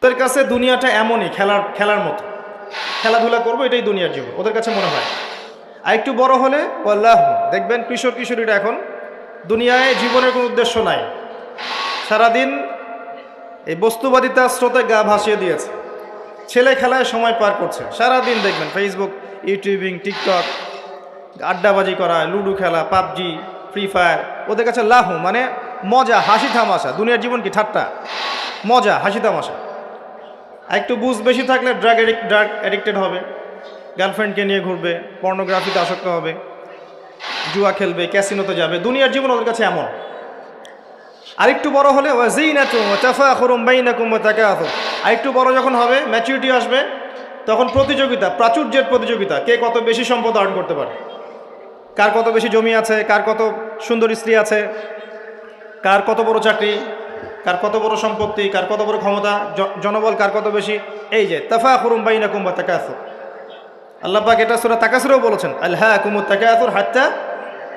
ওদের কাছে দুনিয়াটা এমনই খেলার মতো, খেলাধুলা করবো এটাই দুনিয়ার জীবন ওদের কাছে মনে হয়। আর একটু বড় হলে আল্লাহ দেখবেন কিশোর কিশোরীরা এখন দুনিয়ায় জীবনের কোনো উদ্দেশ্য নাই, সারাদিন এই বস্তুবাদিতা স্রোতে গা ভাসিয়ে দিয়েছে, ছেলে খেলায় সময় পার করছে, সারাদিন দেখবেন ফেসবুক, ইউটিউবিং, টিকটক, আড্ডাবাজি করা, লুডো খেলা, পাবজি, ফ্রি ফায়ার। ওদের কাছে লাহু মানে মজা, হাসি তামাশা। দুনিয়ার জীবন কি ঠাট্টা? মজা, হাসি তামাশা। আর একটু বুঝ বেশি থাকলে ড্রাগ অ্যাডিক্টেড হবে, গার্লফ্রেন্ডকে নিয়ে ঘুরবে, পর্নোগ্রাফিতে আসক্ত হবে, জুয়া খেলবে, ক্যাসিনোতে যাবে। দুনিয়ার জীবন ওদের কাছে এমন। আরেকটু বড় হলে আরেকটু বড় যখন হবে, ম্যাচুরিটি আসবে, তখন প্রতিযোগিতা, প্রাচুর্যের প্রতিযোগিতা, কে কত বেশি সম্পদ অর্জন করতে পারে, কার কত বেশি জমি আছে, কার কত সুন্দর স্ত্রী আছে, কার কত বড় চাকরি, কার কত বড় সম্পত্তি, কার কত বড় ক্ষমতা, জনবল কার কত বেশি। এই যে তাফাখুরুম বাইনাকুম ওয়া তাকাসুর, আল্লাহ পাক এটা সূরা তাকাসুরেও বলেছেন, আলহাকুমুত তাকাসুর হাত্তা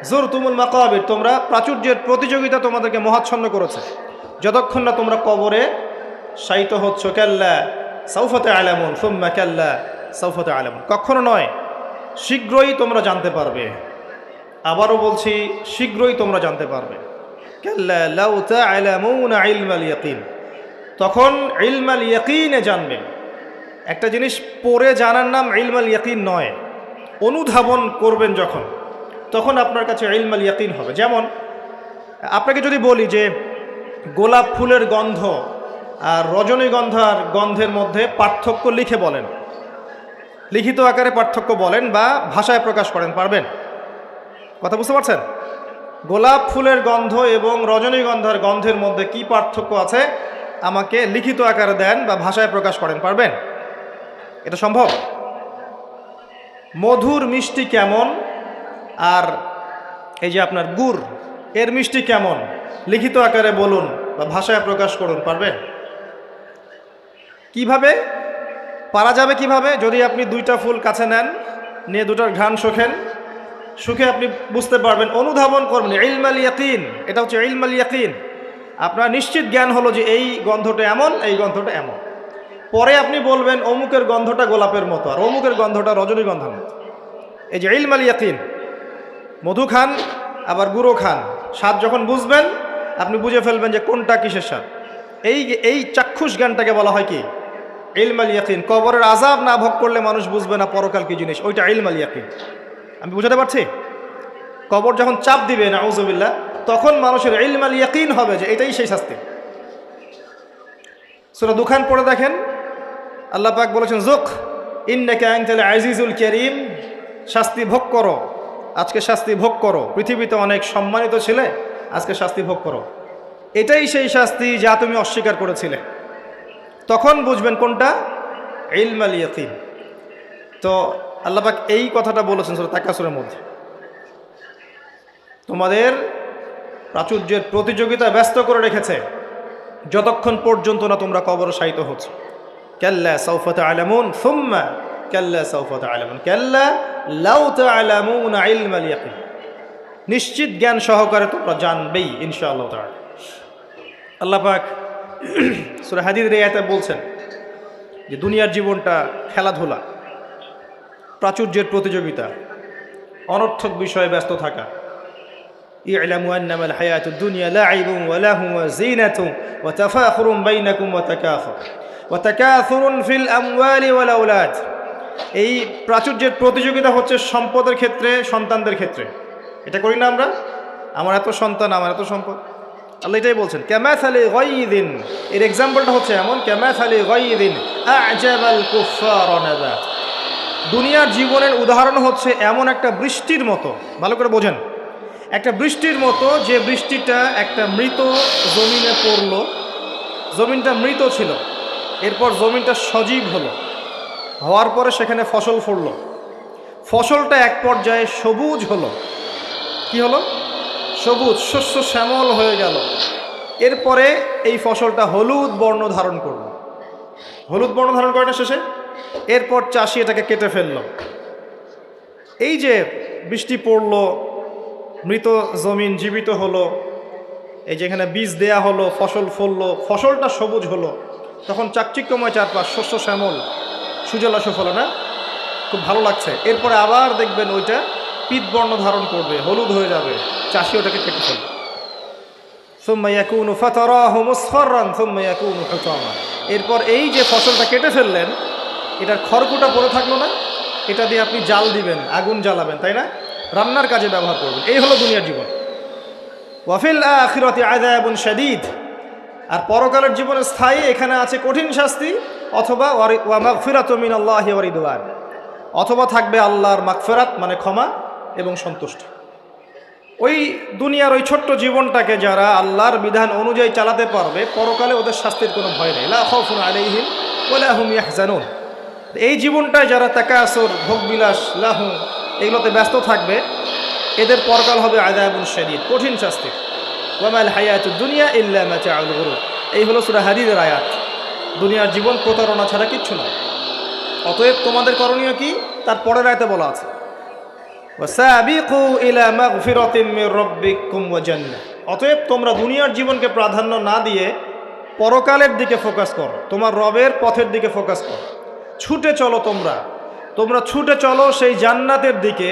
যুরতুমুল মাকাবির। তোমরা প্রাচুর্যের প্রতিযোগিতা তোমাদেরকে মোহাচ্ছন্ন করেছে যতক্ষণ না তোমরা কবরে শায়িত হচ্ছ। কাল্লা সাউফা তা'লামুন সুম্মা কাল্লা সাউফা তা'লামুন, কখনো নয়, শীঘ্রই তোমরা জানতে পারবে। আবারও বলছি, শীঘ্রই তোমরা জানতে পারবে। কাল্লা লাউ তা'লামুনা ইলমাল ইয়াকিন, তখন ইলমাল ইয়াকিনে জানবে। একটা জিনিস পড়ে জানার নাম ইলমাল ইয়াকিন নয়, অনুধাবন করবেন যখন, তখন আপনার কাছে ইলমাল ইয়াকিন হবে। যেমন আপনাকে যদি বলি যে গোলাপ ফুলের গন্ধ আর রজনীগন্ধার গন্ধের মধ্যে পার্থক্য লিখে বলেন, লিখিত আকারে পার্থক্য বলেন বা ভাষায় প্রকাশ করেন, পারবেন? কথা বুঝতে পারছেন? গোলাপ ফুলের গন্ধ এবং রজনীগন্ধার গন্ধের মধ্যে কি পার্থক্য আছে আমাকে লিখিত আকারে দেন বা ভাষায় প্রকাশ করেন, পারবেন? এটা সম্ভব? মধুর মিষ্টি কেমন আর এই যে আপনার গুড়, এর মিষ্টি কেমন লিখিত আকারে বলুন বা ভাষায় প্রকাশ করুন, পারবেন? কিভাবে পারা যাবে? কিভাবে? যদি আপনি দুইটা ফুল কাছে নেন, নিয়ে দুটার ঘ্রাণ শোখেন, সুখে আপনি বুঝতে পারবেন, অনুধাবন করবেন। ইলমাল ইয়াকিন, এটা হচ্ছে ইলমাল ইয়াকিন। আপনার নিশ্চিত জ্ঞান হলো যে এই গন্ধটা এমন, এই গন্ধটা এমন। পরে আপনি বলবেন অমুকের গন্ধটা গোলাপের মতো আর অমুকের গন্ধটা রজনীগন্ধার মতো। এই যে ইলমাল ইয়াকিন, মধু খান আবার গুঁড়ো খান, স্বাদ যখন বুঝবেন আপনি বুঝে ফেলবেন যে কোনটা কিসের স্বাদ। এই চাক্ষুষ জ্ঞানটাকে বলা হয় কি? ইলমাল ইয়াকিন। কবরের আযাব না ভোগ করলে মানুষ বুঝবে না পরকাল কি জিনিস, ওইটা ইলমাল ইয়াকিন। আমি বুঝাতে পারছি? কবর যখন চাপ দিবে নাউযুবিল্লাহ, তখন মানুষের ইলমাল ইয়াকিন হবে যে এটাই সেই শাস্তি। সূরা দুখান পড়ে দেখেন, আল্লাহ পাক বলেছেন যুক ইন্নাকা আনতাল আজিজুল কারীম, শাস্তি ভোগ করো, আজকে শাস্তি ভোগ করো। পৃথিবীতে অনেক সম্মানিত ছিলে, আজকে শাস্তি ভোগ করো। এটাই সেই শাস্তি যা তুমি অস্বীকার করেছিলে। তখন বুঝবেন কোনটা ইলমাল ইয়াকিন। তো আল্লাহ পাক এই কথাটা বলেছেন সূরা তাকাসুরের মধ্যে, তোমাদের প্রাচুর্যের প্রতিযোগিতা ব্যস্ত করে রেখেছে যতক্ষণ পর্যন্ত না তোমরা কবরে শায়িত হচ্ছ। কাল্লা সাউফা তা'লামুন সুম্মা কাল্লা সাউফা তা'লামুন কাল্লা লাউ তা'লামুনা ইলমাল ইয়াকিন, নিশ্চিত জ্ঞান সহকারে তোমরা জানবেই ইনশাআল্লাহ তাআলা। আল্লাহ পাক সূরা হাদীদের আয়াতে বলছেন যে দুনিয়ার জীবনটা খেলাধুলা, প্রাচুর্যের প্রতিযোগিতা, অনর্থক বিষয়ে ব্যস্ত থাকা। ই'লামু আন্নামাল হায়াতুদ দুনিয়া লা'ibun ওয়া লাহু ওয়া যিনাতুন ওয়া তাফাখুরুন বাইনাকুম ওয়া তাকাসুরুন ফিল আমওয়ালি ওয়াল আওলাদ। এই প্রাচুর্যের প্রতিযোগিতা হচ্ছে সম্পদের ক্ষেত্রে, সন্তানদের ক্ষেত্রে। এটা করি না আমরা? আমার এত সন্তান, আমার এত সম্পদ। আল্লাহ এটাই বলছেন, কামাসালি গায়যিন, এর এক্সাম্পলটা হচ্ছে এমন, কামাসালি গায়যিন আ'জাবাল কুফফারা নাবাত। দুনিয়ার জীবনের উদাহরণ হচ্ছে এমন একটা বৃষ্টির মতো, ভালো করে বোঝেন, একটা বৃষ্টির মতো, যে বৃষ্টিটা একটা মৃত জমিনে পড়লো, জমিনটা মৃত ছিল, এরপর জমিনটা সজীব হলো, হওয়ার পরে সেখানে ফসল ফলল, ফসলটা এক পর্যায়ে সবুজ হলো। কি হলো? সবুজ, শস্য শ্যামল হয়ে গেল। এরপরে এই ফসলটা হলুদ বর্ণ ধারণ করলো। হলুদ বর্ণ ধারণ করে না শেষে? এরপর চাষি এটাকে কেটে ফেলল। এই যে বৃষ্টি পড়লো, মৃত জমিন জীবিত হলো, এই যেখানে বীজ দেয়া হলো, ফসল ফললো, ফসলটা সবুজ হলো, তখন চাকচিক্যময় চারপাশ, শস্য শ্যামল, সুজলা সুফলা, না? খুব ভালো লাগছে। এরপরে আবার দেখবেন ওইটা পিত বর্ণ ধারণ করবে, হলুদ হয়ে যাবে, চাষি ওটাকে কেটে ফেলবে। সুম্মা ইয়াকুনু ফাতারাহু মুসফাররান সুম্মা ইয়াকুনু হুতামা। এরপর এই যে ফসলটা কেটে ফেললেন, এটার খড়কুটা পড়ে থাকলো না, এটা দিয়ে আপনি জাল দিবেন, আগুন জ্বালাবেন, তাই না? রান্নার কাজে ব্যবহার করবেন। এই হলো দুনিয়ার জীবন। ওয়াফিল আখিরাতি আযাবুন শাদীদ। আর পরকালের জীবনে স্থায়ী, এখানে আছে কঠিন শাস্তি, অথবা ওয়া মাগফিরাতুম মিনাল্লাহি ওয়া রিদওয়ান, অথবা থাকবে আল্লাহর মাগফিরাত মানে ক্ষমা এবং সন্তুষ্টি। ওই দুনিয়ার ওই ছোট্ট জীবনটাকে যারা আল্লাহর বিধান অনুযায়ী চালাতে পারবে, পরকালে ওদের শাস্তির কোনো ভয় নেই। লা খাউফুন আলাইহিম ওয়া লা হুম ইয়াহজানুন। এই জীবনটায় যারা তাকাসুর, ভোগবিলাস, লাহু এগুলোতে ব্যস্ত থাকবে, এদের পরকাল হবে আযাবুন শাদীদ, কঠিন শাস্তি। ওয়া মাল হায়াতুদ দুনিয়া ইল্লা মাতাউল গুরুর। এই হলো সূরা হাদীদের আয়াত। দুনিয়ার জীবন প্রতারণা ছাড়া কিচ্ছু নয়। অতএব তোমাদের করণীয় কি? তার পরের আয়াতে বলা আছে, ওয়াসাবিকু ইলা মাগফিরাতিম মির রাব্বিকুম ওয়া জান্নাহ। অতএব তোমরা দুনিয়ার জীবনকে প্রাধান্য না দিয়ে পরকালের দিকে ফোকাস করো, তোমার রবের পথের দিকে ফোকাস করো। ছুটে চলো তোমরা ছুটে চলো সেই জান্নাতের দিকে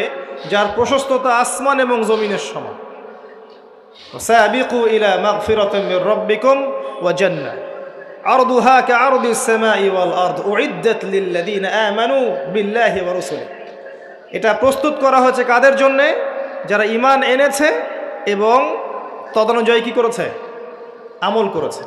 যার প্রশস্ততা আসমান এবং জমিনের সমান। ওয়াসাবিকু ইলা মাগফিরাতিম মির রাব্বিকুম ওয়া জান্নাহ আরদুহা কাআরদিস সামাই ওয়াল আরদ উইদ্দাত লিল্লাযিনা আমানু বিল্লাহি ওয়া রাসূলিহি। এটা প্রস্তুত করা হয়েছে কাদের জন্যে? যারা ঈমান এনেছে এবং তদনুযায়ী কি করেছে? আমল করেছে।